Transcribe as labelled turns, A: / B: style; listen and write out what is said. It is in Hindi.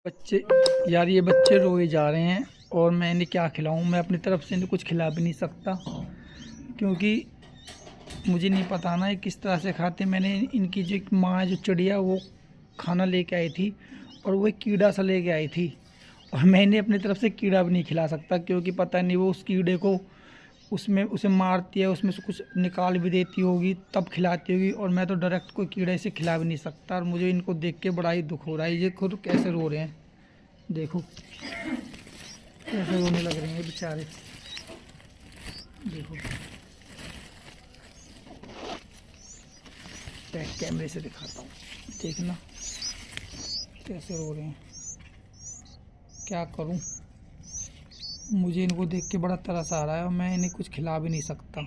A: बच्चे यार, ये बच्चे रोए जा रहे हैं और मैं इन्हें क्या खिलाऊं। मैं अपनी तरफ से इन्हें कुछ खिला भी नहीं सकता क्योंकि मुझे नहीं पता ना ये किस तरह से खाते। मैंने इनकी जो माँ जो चिड़िया वो खाना लेके आई थी और वो एक कीड़ा सा लेके आई थी और मैं इन्हें अपनी तरफ से कीड़ा भी नहीं खिला सकता क्योंकि पता नहीं वो उस कीड़े को उसमें उसे मारती है, उसमें से कुछ निकाल भी देती होगी तब खिलाती होगी, और मैं तो डायरेक्ट कोई कीड़े से खिला भी नहीं सकता। और मुझे इनको देख के बड़ा ही दुख हो रहा है। ये खुद कैसे रो रहे हैं, देखो कैसे रोने लग रहे हैं बेचारे। देखो बैक कैमरे से दिखाता हूँ, देखना कैसे रो रहे हैं। क्या करूँ, मुझे इनको देख के बड़ा तरस आ रहा है और मैं इन्हें कुछ खिला भी नहीं सकता।